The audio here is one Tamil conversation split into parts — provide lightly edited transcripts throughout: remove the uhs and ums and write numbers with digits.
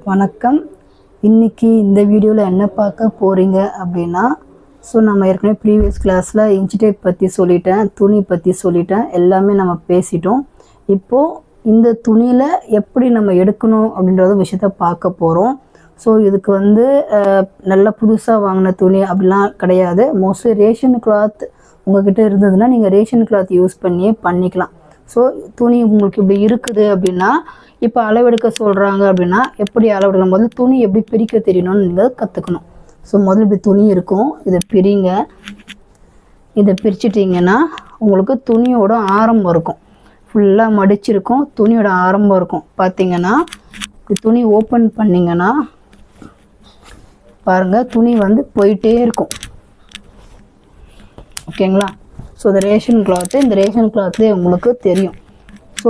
வணக்கம். இன்றைக்கி இந்த வீடியோவில் என்ன பார்க்க போகிறீங்க அப்படின்னா, நம்ம ஏற்கனவே ப்ரீவியஸ் கிளாஸில் இன்ச் டேப் பற்றி சொல்லிட்டேன், துணி பற்றி சொல்லிட்டேன், எல்லாமே நம்ம பேசிட்டோம். இப்போது இந்த துணியில் எப்படி நம்ம எடுக்கணும் அப்படின்றத விஷயத்த பார்க்க போகிறோம். இதுக்கு நல்ல புதுசாக வாங்கின துணி அப்படிலாம் கிடையாது. மோஸ்ட்லி ரேஷன் கிளாத் உங்கள்கிட்ட இருந்ததுன்னா நீங்கள் ரேஷன் கிளாத் யூஸ் பண்ணியே பண்ணிக்கலாம். துணி உங்களுக்கு இப்படி இருக்குது அப்படின்னா, இப்போ அளவெடுக்க சொல்கிறாங்க அப்படின்னா எப்படி அளவெடுக்கணும், முதல்ல துணி எப்படி பிரிக்க தெரியணும்னு நீங்கள் கற்றுக்கணும். முதல்ல இப்படி துணி இருக்கும், இதை பிரிங்க. இதை பிரிச்சிட்டிங்கன்னா உங்களுக்கு துணியோட ஆரம்பம் இருக்கும், ஃபுல்லாக மடிச்சிருக்கும், துணியோட ஆரம்பம் இருக்கும். பார்த்தீங்கன்னா இப்படி துணி ஓப்பன் பண்ணிங்கன்னா பாருங்கள், துணி போயிட்டே இருக்கும். ஓகேங்களா? இந்த ரேஷன் கிளாத்து, இந்த ரேஷன் கிளாத்லேயே உங்களுக்கு தெரியும்.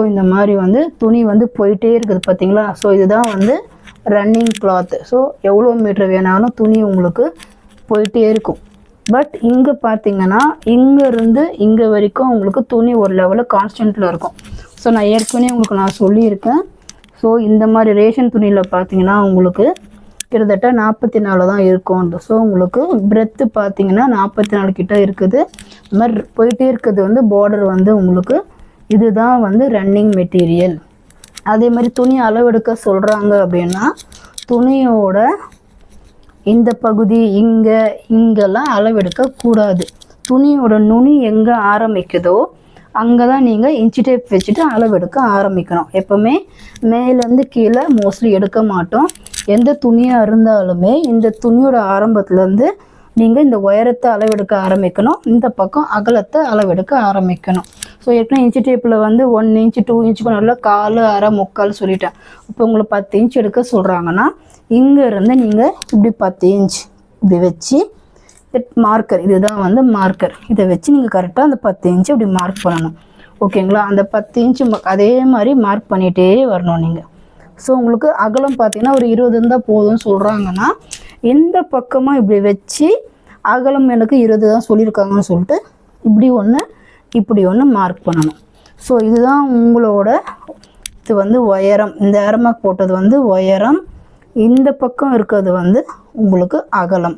இந்த மாதிரி துணி போயிட்டே இருக்குது பார்த்தீங்களா? இதுதான் ரன்னிங் கிளாத்து. எவ்வளோ மீட்டர் வேணாலும் துணி உங்களுக்கு போயிட்டே இருக்கும். பட் இங்கே பார்த்தீங்கன்னா இங்கேருந்து இங்கே வரைக்கும் உங்களுக்கு துணி ஒரு லெவலில் கான்ஸ்டன்ட்டில் இருக்கும். நான் ஏற்கனவே உங்களுக்கு நான் சொல்லியிருக்கேன். இந்த மாதிரி ரேஷன் துணியில் பார்த்தீங்கன்னா உங்களுக்கு கிட்டத்தட்ட 44 தான் இருக்கும். உங்களுக்கு பிரெத்து பார்த்தீங்கன்னா 44 கிட்ட இருக்குது. இந்த மாதிரி போயிட்டே இருக்கிறது பார்டர் உங்களுக்கு இதுதான் ரன்னிங் மெட்டீரியல். அதே மாதிரி துணி அளவெடுக்க சொல்கிறாங்க அப்படின்னா, துணியோட இந்த பகுதி இங்கெல்லாம் அளவெடுக்கக்கூடாது. துணியோட நுனி எங்கே ஆரம்பிக்குதோ அங்கே தான் நீங்கள் இன்ச் டேப் வச்சுட்டு அளவெடுக்க ஆரம்பிக்கணும். எப்போவுமே மேலேருந்து கீழே மோஸ்ட்லி எடுக்க மாட்டோம். எந்த துணியாக இருந்தாலுமே இந்த துணியோட ஆரம்பத்துலேருந்து நீங்கள் இந்த உயரத்தை அளவெடுக்க ஆரம்பிக்கணும், இந்த பக்கம் அகலத்தை அளவெடுக்க ஆரம்பிக்கணும். ஏற்கனவே இன்ச் டேப்பில் 1 இன்ச் 2 இன்ச் நல்லா 1/4 1/2 3/4 சொல்லிட்டேன். இப்போ உங்களை 10 இன்ச் எடுக்க சொல்கிறாங்கன்னா இங்கேருந்து நீங்கள் இப்படி 10 இன்ச் இப்படி வச்சு மார்க்கர், இதுதான் மார்க்கர், இதை வச்சு நீங்கள் கரெக்டாக அந்த 10 இன்ச்சு இப்படி மார்க் பண்ணணும். ஓகேங்களா? அந்த 10 இன்ச்சு அதே மாதிரி மார்க் பண்ணிகிட்டே வரணும் நீங்கள். உங்களுக்கு அகலம் பார்த்தீங்கன்னா ஒரு 20 இருந்தால் போதும்னு சொல்கிறாங்கன்னா, இந்த பக்கமாக இப்படி வச்சு அகலம் எனக்கு 20 தான் சொல்லியிருக்காங்கன்னு சொல்லிட்டு இப்படி ஒன்று மார்க் பண்ணணும். இதுதான் உங்களோட இது உயரம். இந்த ஏரமாக் போட்டது உயரம், இந்த பக்கம் இருக்கிறது உங்களுக்கு அகலம்.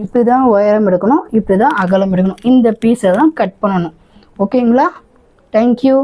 இப்படி தான் உயரம் எடுக்கணும், இப்படி தான் அகலம் எடுக்கணும். இந்த பீஸை தான் கட் பண்ணணும். ஓகேங்களா? தேங்க்யூ.